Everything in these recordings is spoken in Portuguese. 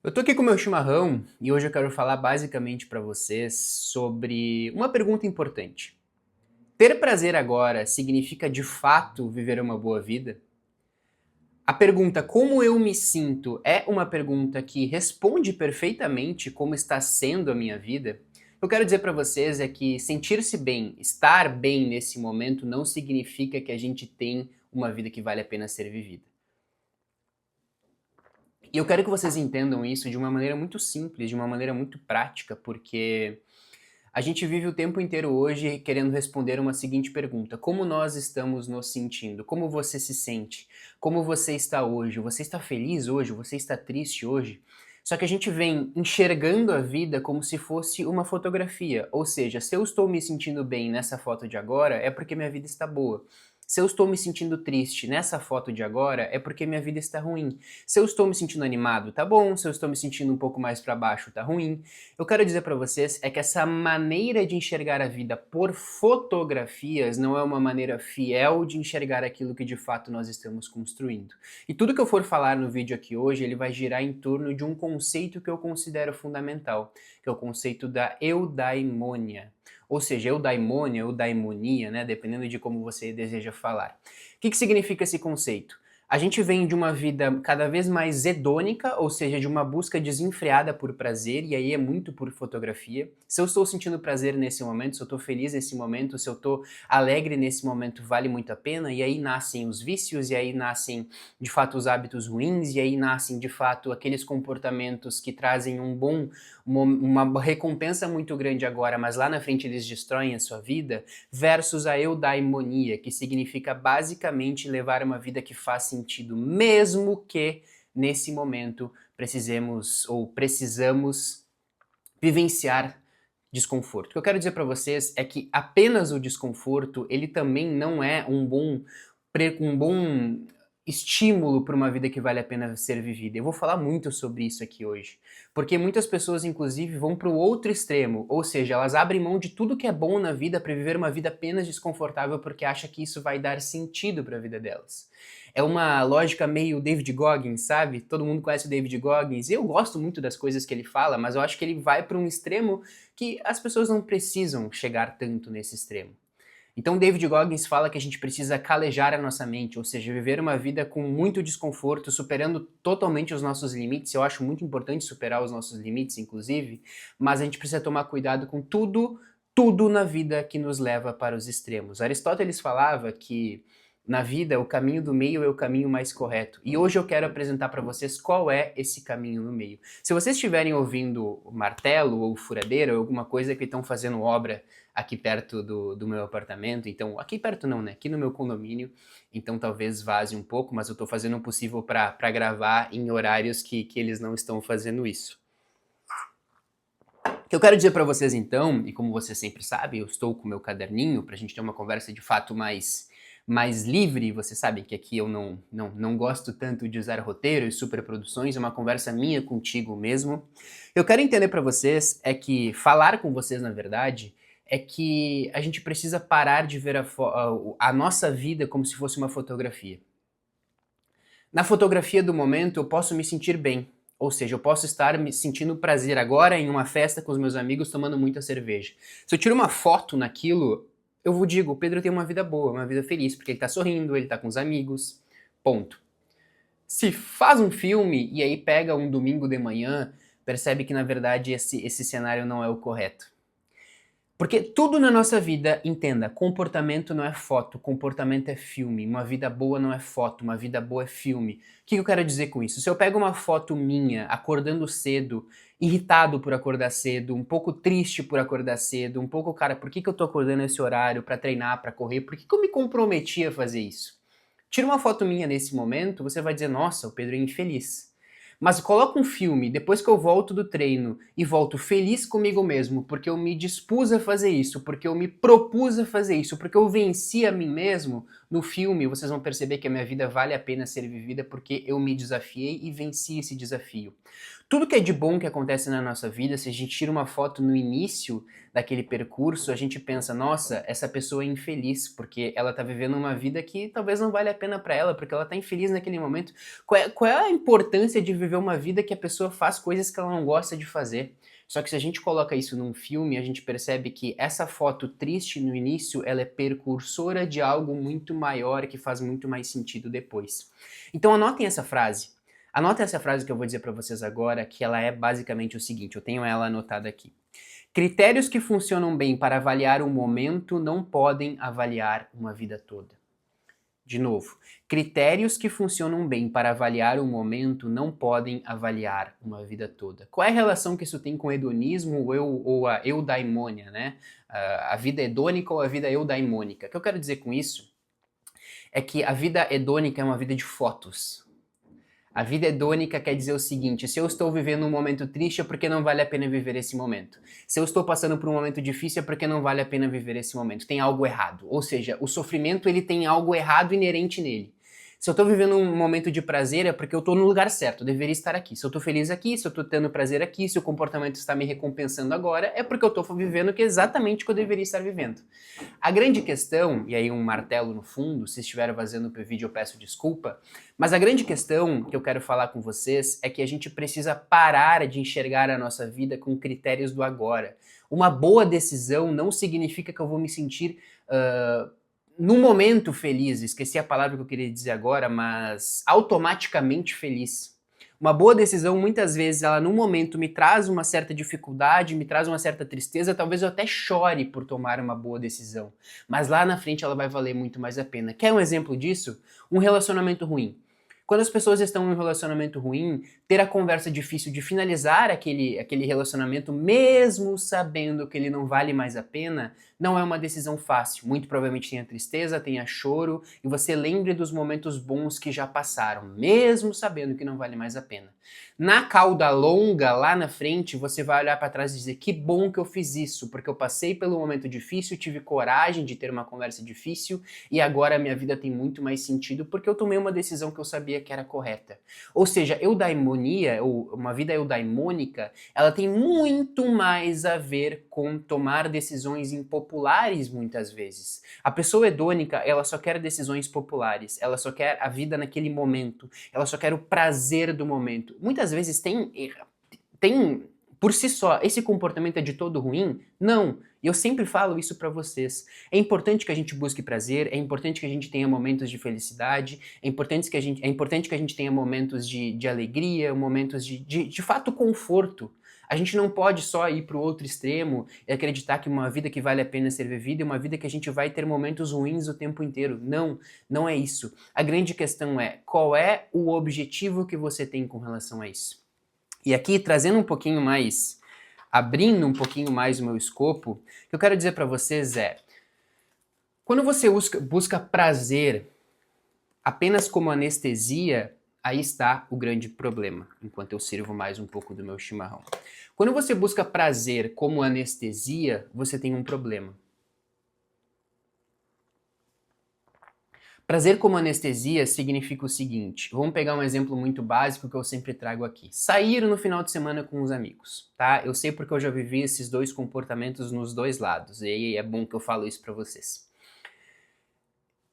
Eu tô aqui com o meu chimarrão e hoje eu quero falar basicamente para vocês sobre uma pergunta importante. Ter prazer agora significa de fato viver uma boa vida? A pergunta como eu me sinto é uma pergunta que responde perfeitamente como está sendo a minha vida. Eu quero dizer para vocês é que sentir-se bem, estar bem nesse momento não significa que a gente tem uma vida que vale a pena ser vivida. E eu quero que vocês entendam isso de uma maneira muito simples, de uma maneira muito prática, porque a gente vive o tempo inteiro hoje querendo responder uma seguinte pergunta: como nós estamos nos sentindo? Como você se sente? Como você está hoje? Você está feliz hoje? Você está triste hoje? Só que a gente vem enxergando a vida como se fosse uma fotografia, ou seja, se eu estou me sentindo bem nessa foto de agora, é porque minha vida está boa. Se eu estou me sentindo triste nessa foto de agora, é porque minha vida está ruim. Se eu estou me sentindo animado, tá bom. Se eu estou me sentindo um pouco mais para baixo, tá ruim. Eu quero dizer para vocês é que essa maneira de enxergar a vida por fotografias não é uma maneira fiel de enxergar aquilo que de fato nós estamos construindo. E tudo que eu for falar no vídeo aqui hoje, ele vai girar em torno de um conceito que eu considero fundamental, que é o conceito da eudaimônia. Ou seja, eudaimônia ou daimonia, né, dependendo de como você deseja falar. O que significa esse conceito? A gente vem de uma vida cada vez mais hedônica, ou seja, de uma busca desenfreada por prazer, e aí é muito por fotografia. Se eu estou sentindo prazer nesse momento, se eu estou feliz nesse momento, se eu estou alegre nesse momento, vale muito a pena, e aí nascem os vícios, e aí nascem de fato os hábitos ruins, e aí nascem de fato aqueles comportamentos que trazem uma recompensa muito grande agora, mas lá na frente eles destroem a sua vida, versus a eudaimonia, que significa basicamente levar uma vida que faz sentido, mesmo que nesse momento precisamos vivenciar desconforto. O que eu quero dizer para vocês é que apenas o desconforto, ele também não é um bom estímulo para uma vida que vale a pena ser vivida. Eu vou falar muito sobre isso aqui hoje, porque muitas pessoas inclusive vão para o outro extremo, ou seja, elas abrem mão de tudo que é bom na vida para viver uma vida apenas desconfortável porque acha que isso vai dar sentido para a vida delas. É uma lógica meio David Goggins, sabe? Todo mundo conhece o David Goggins. Eu gosto muito das coisas que ele fala, mas eu acho que ele vai para um extremo que as pessoas não precisam chegar tanto nesse extremo. Então David Goggins fala que a gente precisa calejar a nossa mente, ou seja, viver uma vida com muito desconforto, superando totalmente os nossos limites. Eu acho muito importante superar os nossos limites, inclusive, mas a gente precisa tomar cuidado com tudo na vida que nos leva para os extremos. Aristóteles falava que na vida o caminho do meio é o caminho mais correto. E hoje eu quero apresentar para vocês qual é esse caminho no meio. Se vocês estiverem ouvindo martelo ou furadeira ou alguma coisa que estão fazendo obra aqui perto do meu apartamento, então aqui perto não, né? Aqui no meu condomínio, então talvez vaze um pouco, mas eu estou fazendo o possível para gravar em horários que eles não estão fazendo isso. O que eu quero dizer para vocês então, e como você sempre sabe, eu estou com o meu caderninho para a gente ter uma conversa de fato mais livre. Você sabe que aqui eu não gosto tanto de usar roteiros, superproduções, é uma conversa minha contigo mesmo. Eu quero entender para vocês é que falar com vocês, na verdade, é que a gente precisa parar de ver a nossa vida como se fosse uma fotografia. Na fotografia do momento eu posso me sentir bem, ou seja, eu posso estar me sentindo prazer agora em uma festa com os meus amigos tomando muita cerveja. Se eu tiro uma foto naquilo, eu vou digo, o Pedro tem uma vida boa, uma vida feliz, porque ele tá sorrindo, ele tá com os amigos, ponto. Se faz um filme e aí pega um domingo de manhã, percebe que na verdade esse cenário não é o correto. Porque tudo na nossa vida, entenda, comportamento não é foto, comportamento é filme. Uma vida boa não é foto, uma vida boa é filme. O que eu quero dizer com isso? Se eu pego uma foto minha acordando cedo, irritado por acordar cedo, um pouco triste por acordar cedo, um pouco, cara, por que eu tô acordando esse horário pra treinar, pra correr? Por que eu me comprometi a fazer isso? Tira uma foto minha nesse momento, você vai dizer, nossa, o Pedro é infeliz. Mas coloca um filme depois que eu volto do treino e volto feliz comigo mesmo, porque eu me dispus a fazer isso, porque eu me propus a fazer isso, porque eu venci a mim mesmo no filme, vocês vão perceber que a minha vida vale a pena ser vivida porque eu me desafiei e venci esse desafio. Tudo que é de bom que acontece na nossa vida, se a gente tira uma foto no início daquele percurso, a gente pensa, nossa, essa pessoa é infeliz, porque ela tá vivendo uma vida que talvez não vale a pena para ela, porque ela tá infeliz naquele momento. Qual é a importância de viver uma vida que a pessoa faz coisas que ela não gosta de fazer? Só que se a gente coloca isso num filme, a gente percebe que essa foto triste no início, ela é precursora de algo muito maior que faz muito mais sentido depois. Então anotem essa frase. Anotem essa frase que eu vou dizer para vocês agora, que ela é basicamente o seguinte, eu tenho ela anotada aqui. Critérios que funcionam bem para avaliar um momento não podem avaliar uma vida toda. De novo, critérios que funcionam bem para avaliar um momento não podem avaliar uma vida toda. Qual é a relação que isso tem com o hedonismo ou a eudaimônia, né? A vida hedônica ou a vida eudaimônica? O que eu quero dizer com isso é que a vida hedônica é uma vida de fotos. A vida hedônica quer dizer o seguinte, se eu estou vivendo um momento triste é porque não vale a pena viver esse momento. Se eu estou passando por um momento difícil é porque não vale a pena viver esse momento. Tem algo errado. Ou seja, o sofrimento ele tem algo errado inerente nele. Se eu estou vivendo um momento de prazer é porque eu estou no lugar certo, eu deveria estar aqui. Se eu estou feliz aqui, se eu estou tendo prazer aqui, se o comportamento está me recompensando agora, é porque eu estou vivendo exatamente o que eu deveria estar vivendo. A grande questão, e aí um martelo no fundo, se estiver vazando o vídeo eu peço desculpa, mas a grande questão que eu quero falar com vocês é que a gente precisa parar de enxergar a nossa vida com critérios do agora. Uma boa decisão não significa que eu vou me sentir no momento feliz, esqueci a palavra que eu queria dizer agora, mas automaticamente feliz. Uma boa decisão, muitas vezes, ela no momento me traz uma certa dificuldade, me traz uma certa tristeza, talvez eu até chore por tomar uma boa decisão. Mas lá na frente ela vai valer muito mais a pena. Quer um exemplo disso? Um relacionamento ruim. Quando as pessoas estão em um relacionamento ruim, ter a conversa difícil de finalizar aquele relacionamento, mesmo sabendo que ele não vale mais a pena, não é uma decisão fácil. Muito provavelmente tenha tristeza, tenha choro, e você lembre dos momentos bons que já passaram, mesmo sabendo que não vale mais a pena. Na cauda longa, lá na frente, você vai olhar para trás e dizer que bom que eu fiz isso, porque eu passei pelo momento difícil, tive coragem de ter uma conversa difícil, e agora a minha vida tem muito mais sentido, porque eu tomei uma decisão que eu sabia que era correta. Ou seja, eudaimonia, ou uma vida eudaimônica, ela tem muito mais a ver com tomar decisões impopulares muitas vezes. A pessoa hedônica, ela só quer decisões populares, ela só quer a vida naquele momento, ela só quer o prazer do momento. Muitas vezes tem por si só, esse comportamento é de todo ruim? Não. E eu sempre falo isso pra vocês. É importante que a gente busque prazer, é importante que a gente tenha momentos de felicidade, é importante que a gente tenha momentos de alegria, momentos de fato conforto. A gente não pode só ir pro outro extremo e acreditar que uma vida que vale a pena ser vivida é uma vida que a gente vai ter momentos ruins o tempo inteiro. Não, não é isso. A grande questão é, qual é o objetivo que você tem com relação a isso? E aqui, trazendo um pouquinho mais, abrindo um pouquinho mais o meu escopo, o que eu quero dizer para vocês é, quando você busca prazer apenas como anestesia, aí está o grande problema, enquanto eu sirvo mais um pouco do meu chimarrão. Quando você busca prazer como anestesia, você tem um problema. Prazer como anestesia significa o seguinte, vamos pegar um exemplo muito básico que eu sempre trago aqui. Sair no final de semana com os amigos, tá? Eu sei porque eu já vivi esses dois comportamentos nos dois lados, e é bom que eu falo isso pra vocês.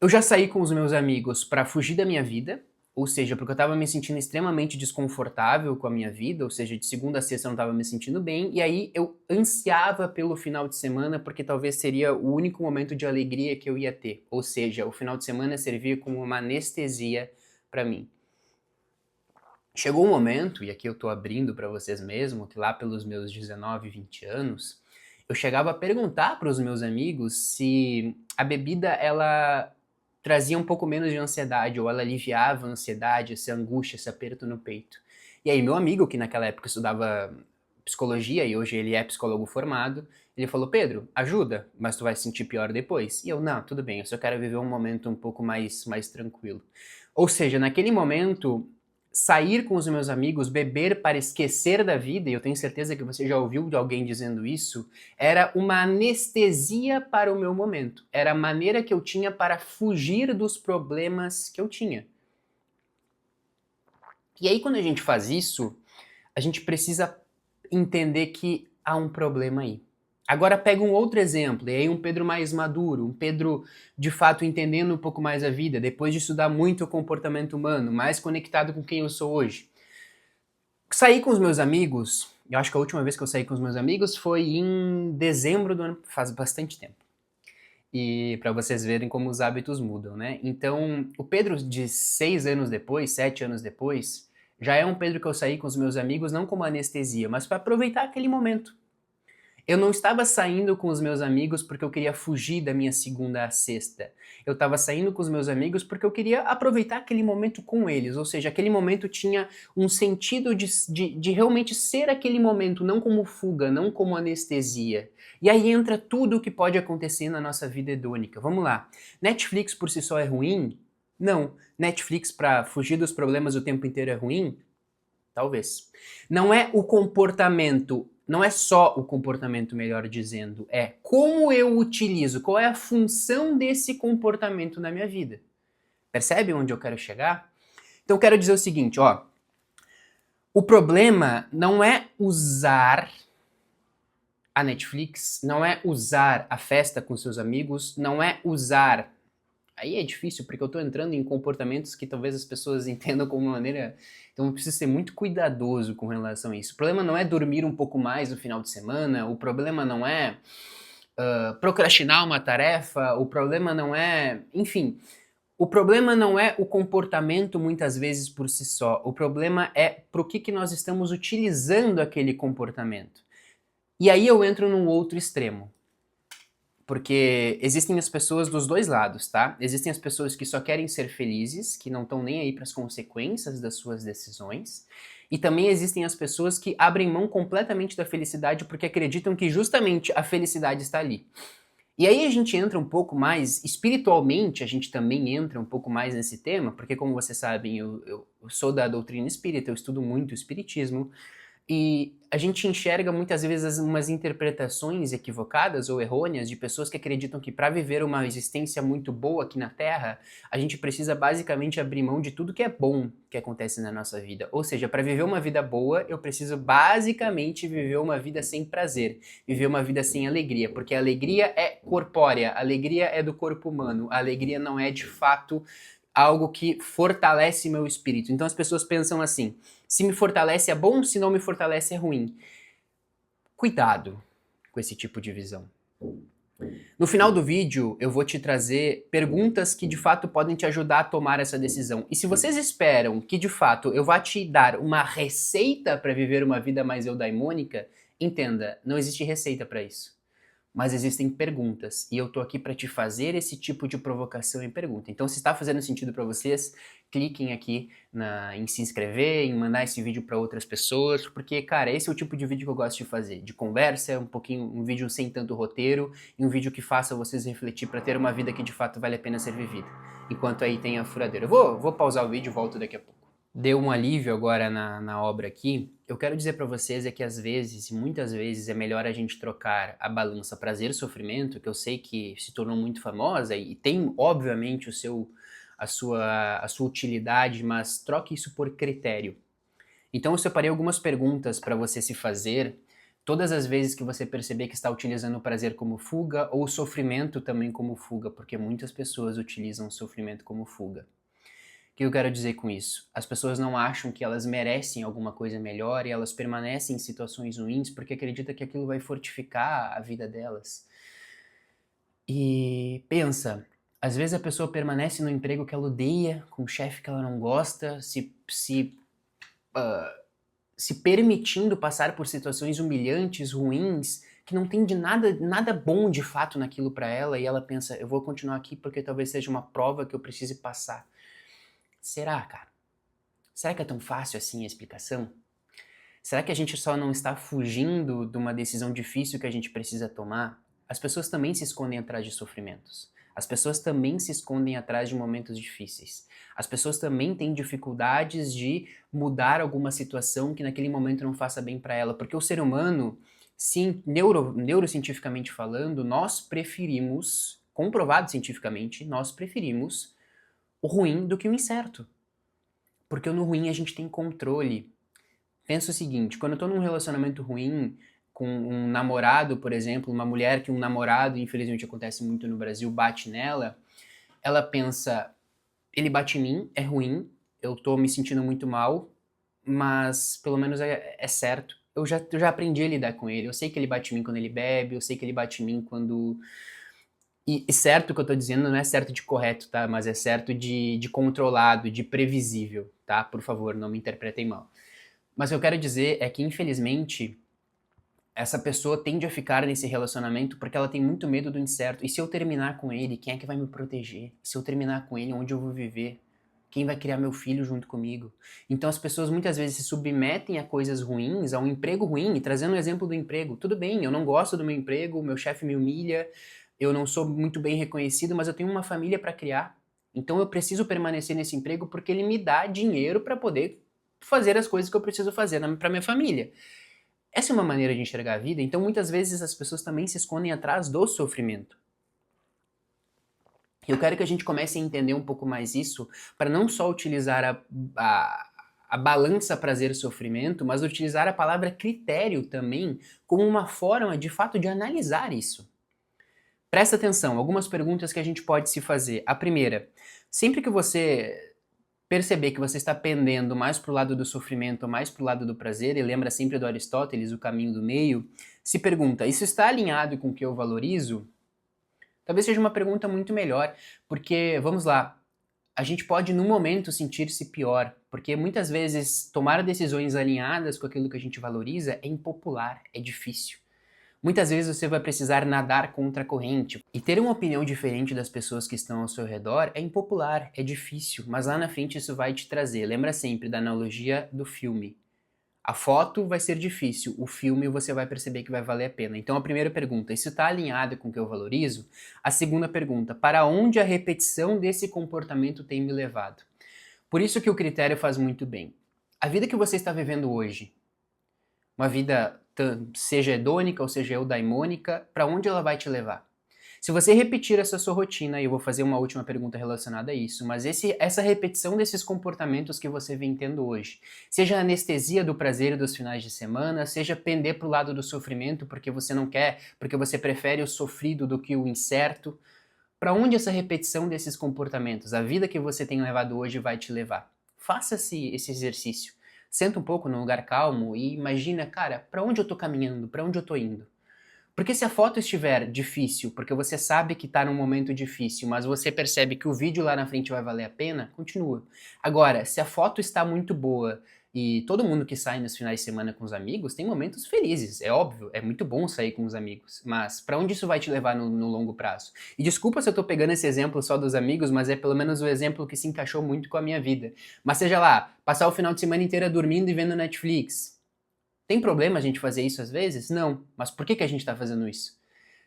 Eu já saí com os meus amigos pra fugir da minha vida, ou seja, porque eu tava me sentindo extremamente desconfortável com a minha vida, ou seja, de segunda a sexta eu não tava me sentindo bem, e aí eu ansiava pelo final de semana porque talvez seria o único momento de alegria que eu ia ter. Ou seja, o final de semana servia como uma anestesia pra mim. Chegou um momento, e aqui eu tô abrindo pra vocês mesmo, que lá pelos meus 19, 20 anos, eu chegava a perguntar pros meus amigos se a bebida, ela trazia um pouco menos de ansiedade, ou ela aliviava a ansiedade, essa angústia, esse aperto no peito. E aí meu amigo, que naquela época estudava psicologia, e hoje ele é psicólogo formado, ele falou, Pedro, ajuda, mas tu vai se sentir pior depois. E eu, não, tudo bem, eu só quero viver um momento um pouco mais tranquilo. Ou seja, naquele momento, sair com os meus amigos, beber para esquecer da vida, e eu tenho certeza que você já ouviu de alguém dizendo isso, era uma anestesia para o meu momento. Era a maneira que eu tinha para fugir dos problemas que eu tinha. E aí quando a gente faz isso, a gente precisa entender que há um problema aí. Agora pega um outro exemplo, e aí um Pedro mais maduro, um Pedro de fato entendendo um pouco mais a vida, depois de estudar muito o comportamento humano, mais conectado com quem eu sou hoje. Saí com os meus amigos, eu acho que a última vez que eu saí com os meus amigos foi em dezembro do ano, faz bastante tempo. E para vocês verem como os hábitos mudam, né? Então, o Pedro de 6 anos depois, 7 anos depois, já é um Pedro que eu saí com os meus amigos não como anestesia, mas para aproveitar aquele momento. Eu não estava saindo com os meus amigos porque eu queria fugir da minha segunda a sexta. Eu estava saindo com os meus amigos porque eu queria aproveitar aquele momento com eles. Ou seja, aquele momento tinha um sentido de realmente ser aquele momento, não como fuga, não como anestesia. E aí entra tudo o que pode acontecer na nossa vida hedônica. Vamos lá. Netflix por si só é ruim? Não. Netflix para fugir dos problemas o tempo inteiro é ruim? Talvez. Não é o comportamento, não é só o comportamento, melhor dizendo, é como eu utilizo, qual é a função desse comportamento na minha vida. Percebe onde eu quero chegar? Então eu quero dizer o seguinte, ó. O problema não é usar a Netflix, não é usar a festa com seus amigos, não é usar. Aí é difícil, porque eu tô entrando em comportamentos que talvez as pessoas entendam como uma maneira. Então eu preciso ser muito cuidadoso com relação a isso. O problema não é dormir um pouco mais no final de semana, o problema não é procrastinar uma tarefa, o problema não é. Enfim, o problema não é o comportamento muitas vezes por si só. O problema é pro que nós estamos utilizando aquele comportamento. E aí eu entro num outro extremo. Porque existem as pessoas dos dois lados, tá? Existem as pessoas que só querem ser felizes, que não estão nem aí para as consequências das suas decisões. E também existem as pessoas que abrem mão completamente da felicidade porque acreditam que justamente a felicidade está ali. E aí a gente entra um pouco mais, espiritualmente, a gente também entra um pouco mais nesse tema, porque como vocês sabem, eu sou da doutrina espírita, eu estudo muito o espiritismo, e a gente enxerga muitas vezes umas interpretações equivocadas ou errôneas de pessoas que acreditam que para viver uma existência muito boa aqui na Terra, a gente precisa basicamente abrir mão de tudo que é bom que acontece na nossa vida. Ou seja, para viver uma vida boa, eu preciso basicamente viver uma vida sem prazer, viver uma vida sem alegria, porque a alegria é corpórea, a alegria é do corpo humano, a alegria não é de fato algo que fortalece meu espírito. Então as pessoas pensam assim: se me fortalece é bom, se não me fortalece é ruim. Cuidado com esse tipo de visão. No final do vídeo, eu vou te trazer perguntas que de fato podem te ajudar a tomar essa decisão. E se vocês esperam que de fato eu vá te dar uma receita para viver uma vida mais eudaimônica, entenda, não existe receita para isso. Mas existem perguntas e eu tô aqui para te fazer esse tipo de provocação e pergunta. Então, se está fazendo sentido para vocês, cliquem aqui em se inscrever, em mandar esse vídeo para outras pessoas, porque, cara, esse é o tipo de vídeo que eu gosto de fazer, de conversa, um vídeo sem tanto roteiro e um vídeo que faça vocês refletir para ter uma vida que de fato vale a pena ser vivida. Enquanto aí tem a furadeira. Eu vou pausar o vídeo e volto daqui a pouco. Deu um alívio agora na obra aqui. Eu quero dizer para vocês é que às vezes, e muitas vezes, é melhor a gente trocar a balança prazer e sofrimento, que eu sei que se tornou muito famosa e tem, obviamente, a sua utilidade, mas troque isso por critério. Então eu separei algumas perguntas para você se fazer todas as vezes que você perceber que está utilizando o prazer como fuga ou o sofrimento também como fuga, porque muitas pessoas utilizam o sofrimento como fuga. O que eu quero dizer com isso? As pessoas não acham que elas merecem alguma coisa melhor e elas permanecem em situações ruins porque acreditam que aquilo vai fortificar a vida delas. E pensa, às vezes a pessoa permanece no emprego que ela odeia, com um chefe que ela não gosta, se permitindo passar por situações humilhantes, ruins, que não tem de nada bom de fato naquilo para ela, e ela pensa, eu vou continuar aqui porque talvez seja uma prova que eu precise passar. Será, cara? Será que é tão fácil assim a explicação? Será que a gente só não está fugindo de uma decisão difícil que a gente precisa tomar? As pessoas também se escondem atrás de sofrimentos. As pessoas também se escondem atrás de momentos difíceis. As pessoas também têm dificuldades de mudar alguma situação que naquele momento não faça bem para ela, porque o ser humano, sim, neurocientificamente falando, nós preferimos, comprovado cientificamente, nós preferimos o ruim do que o incerto. Porque no ruim a gente tem controle. Pensa o seguinte, quando eu tô num relacionamento ruim com um namorado, por exemplo, uma mulher que um namorado, infelizmente acontece muito no Brasil, bate nela, ela pensa, ele bate em mim, é ruim, eu tô me sentindo muito mal, mas pelo menos é certo. Eu já aprendi a lidar com ele. Eu sei que ele bate em mim quando ele bebe, eu sei que ele bate em mim quando. E certo que eu tô dizendo não é certo de correto, tá? Mas é certo de controlado, de previsível, tá? Por favor, não me interpretem mal. Mas o que eu quero dizer é que, infelizmente, essa pessoa tende a ficar nesse relacionamento porque ela tem muito medo do incerto. E se eu terminar com ele, quem é que vai me proteger? Se eu terminar com ele, onde eu vou viver? Quem vai criar meu filho junto comigo? Então as pessoas muitas vezes se submetem a coisas ruins, a um emprego ruim, e trazendo o exemplo do emprego. Tudo bem, eu não gosto do meu emprego, meu chefe me humilha, eu não sou muito bem reconhecido, mas eu tenho uma família para criar. Então eu preciso permanecer nesse emprego porque ele me dá dinheiro para poder fazer as coisas que eu preciso fazer para minha família. Essa é uma maneira de enxergar a vida, então muitas vezes as pessoas também se escondem atrás do sofrimento. Eu quero que a gente comece a entender um pouco mais isso, para não só utilizar a balança prazer-sofrimento, mas utilizar a palavra critério também como uma forma, de fato, de analisar isso. Presta atenção, algumas perguntas que a gente pode se fazer. A primeira, sempre que você perceber que você está pendendo mais para o lado do sofrimento ou mais para o lado do prazer, e lembra sempre do Aristóteles, o caminho do meio, se pergunta, isso está alinhado com o que eu valorizo? Talvez seja uma pergunta muito melhor, porque, vamos lá, a gente pode no momento sentir-se pior, porque muitas vezes tomar decisões alinhadas com aquilo que a gente valoriza é impopular, é difícil. Muitas vezes você vai precisar nadar contra a corrente. E ter uma opinião diferente das pessoas que estão ao seu redor é impopular, é difícil, mas lá na frente isso vai te trazer. Lembra sempre da analogia do filme. A foto vai ser difícil, o filme você vai perceber que vai valer a pena. Então a primeira pergunta, isso está alinhado com o que eu valorizo? A segunda pergunta, para onde a repetição desse comportamento tem me levado? Por isso que o critério faz muito bem. A vida que você está vivendo hoje, uma vida seja hedônica ou seja eudaimônica, para onde ela vai te levar? Se você repetir essa sua rotina, e eu vou fazer uma última pergunta relacionada a isso, mas essa repetição desses comportamentos que você vem tendo hoje, seja a anestesia do prazer e dos finais de semana, seja pender para o lado do sofrimento porque você não quer, porque você prefere o sofrido do que o incerto, para onde essa repetição desses comportamentos, a vida que você tem levado hoje vai te levar? Faça esse exercício. Senta um pouco num lugar calmo e imagina, cara, para onde eu tô caminhando, para onde eu tô indo? Porque se a foto estiver difícil, porque você sabe que está num momento difícil, mas você percebe que o vídeo lá na frente vai valer a pena, continua. Agora, se a foto está muito boa e todo mundo que sai nos finais de semana com os amigos tem momentos felizes, é óbvio, é muito bom sair com os amigos, mas para onde isso vai te levar no longo prazo? E desculpa se eu estou pegando esse exemplo só dos amigos, mas é pelo menos o exemplo que se encaixou muito com a minha vida. Mas seja lá, passar o final de semana inteira dormindo e vendo Netflix, tem problema a gente fazer isso às vezes? Não. Mas por que a gente está fazendo isso?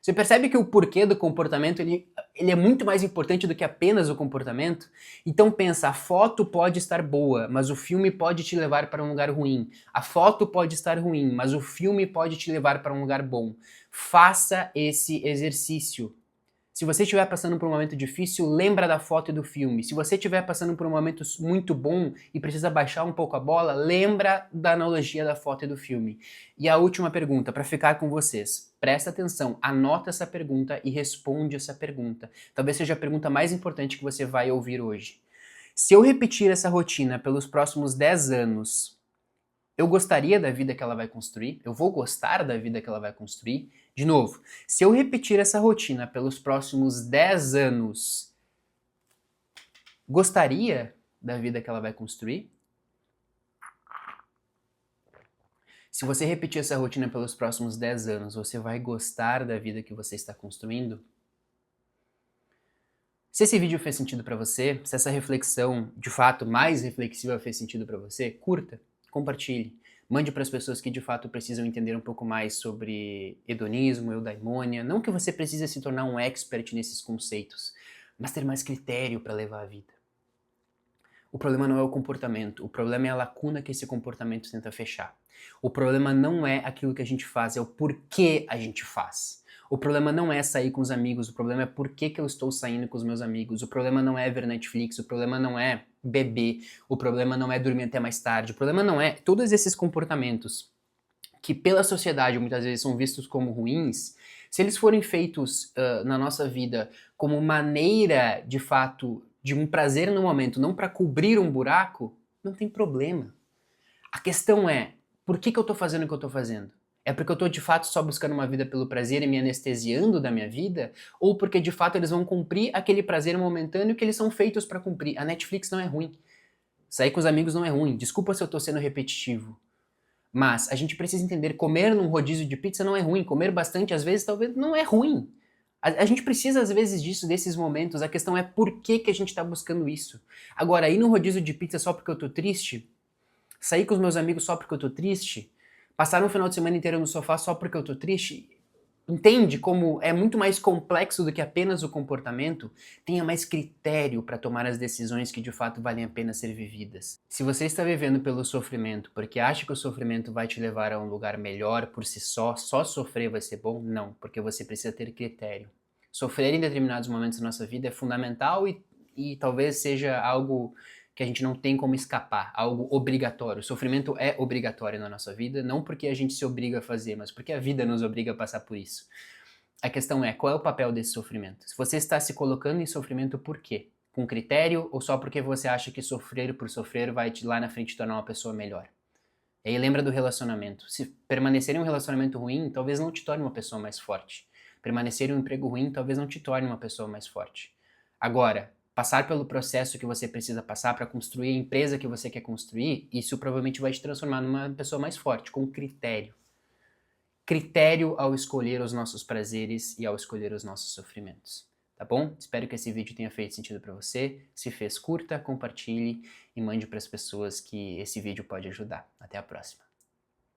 Você percebe que o porquê do comportamento ele é muito mais importante do que apenas o comportamento? Então pensa, a foto pode estar boa, mas o filme pode te levar para um lugar ruim. A foto pode estar ruim, mas o filme pode te levar para um lugar bom. Faça esse exercício. Se você estiver passando por um momento difícil, lembra da foto e do filme. Se você estiver passando por um momento muito bom e precisa baixar um pouco a bola, lembra da analogia da foto e do filme. E a última pergunta, para ficar com vocês. Presta atenção, anota essa pergunta e responde essa pergunta. Talvez seja a pergunta mais importante que você vai ouvir hoje. Se eu repetir essa rotina pelos próximos 10 anos, eu gostaria da vida que ela vai construir? Eu vou gostar da vida que ela vai construir? De novo, se eu repetir essa rotina pelos próximos 10 anos, gostaria da vida que ela vai construir? Se você repetir essa rotina pelos próximos 10 anos, você vai gostar da vida que você está construindo? Se esse vídeo fez sentido para você, se essa reflexão, de fato, mais reflexiva fez sentido para você, curta, compartilhe. Mande para as pessoas que de fato precisam entender um pouco mais sobre hedonismo, eudaimônia. Não que você precise se tornar um expert nesses conceitos, mas ter mais critério para levar a vida. O problema não é o comportamento, o problema é a lacuna que esse comportamento tenta fechar. O problema não é aquilo que a gente faz, é o porquê a gente faz. O problema não é sair com os amigos, o problema é por que que eu estou saindo com os meus amigos. O problema não é ver Netflix, o problema não é beber, o problema não é dormir até mais tarde, o problema não é todos esses comportamentos que pela sociedade muitas vezes são vistos como ruins, se eles forem feitos na nossa vida como maneira, de fato, de um prazer no momento, não para cobrir um buraco, não tem problema. A questão é, por que que eu tô fazendo o que eu tô fazendo? É porque eu tô de fato só buscando uma vida pelo prazer e me anestesiando da minha vida? Ou porque de fato eles vão cumprir aquele prazer momentâneo que eles são feitos para cumprir? A Netflix não é ruim. Sair com os amigos não é ruim. Desculpa se eu tô sendo repetitivo. Mas a gente precisa entender, comer num rodízio de pizza não é ruim. Comer bastante às vezes talvez não é ruim. A gente precisa às vezes disso, desses momentos. A questão é por que que a gente tá buscando isso. Agora, ir num rodízio de pizza só porque eu tô triste? Sair com os meus amigos só porque eu tô triste? Passar um final de semana inteiro no sofá só porque eu tô triste? Entende como é muito mais complexo do que apenas o comportamento? Tenha mais critério para tomar as decisões que de fato valem a pena ser vividas. Se você está vivendo pelo sofrimento porque acha que o sofrimento vai te levar a um lugar melhor por si só sofrer vai ser bom, não, porque você precisa ter critério. Sofrer em determinados momentos da nossa vida é fundamental e talvez seja algo que a gente não tem como escapar, algo obrigatório. O sofrimento é obrigatório na nossa vida, não porque a gente se obriga a fazer, mas porque a vida nos obriga a passar por isso. A questão é, qual é o papel desse sofrimento? Se você está se colocando em sofrimento, por quê? Com critério ou só porque você acha que sofrer por sofrer vai te lá na frente tornar uma pessoa melhor? E aí lembra do relacionamento. Se permanecer em um relacionamento ruim, talvez não te torne uma pessoa mais forte. Permanecer em um emprego ruim talvez não te torne uma pessoa mais forte. Agora, passar pelo processo que você precisa passar para construir a empresa que você quer construir, isso provavelmente vai te transformar numa pessoa mais forte, com critério. Critério ao escolher os nossos prazeres e ao escolher os nossos sofrimentos. Tá bom? Espero que esse vídeo tenha feito sentido para você. Se fez, curta, compartilhe e mande para as pessoas que esse vídeo pode ajudar. Até a próxima.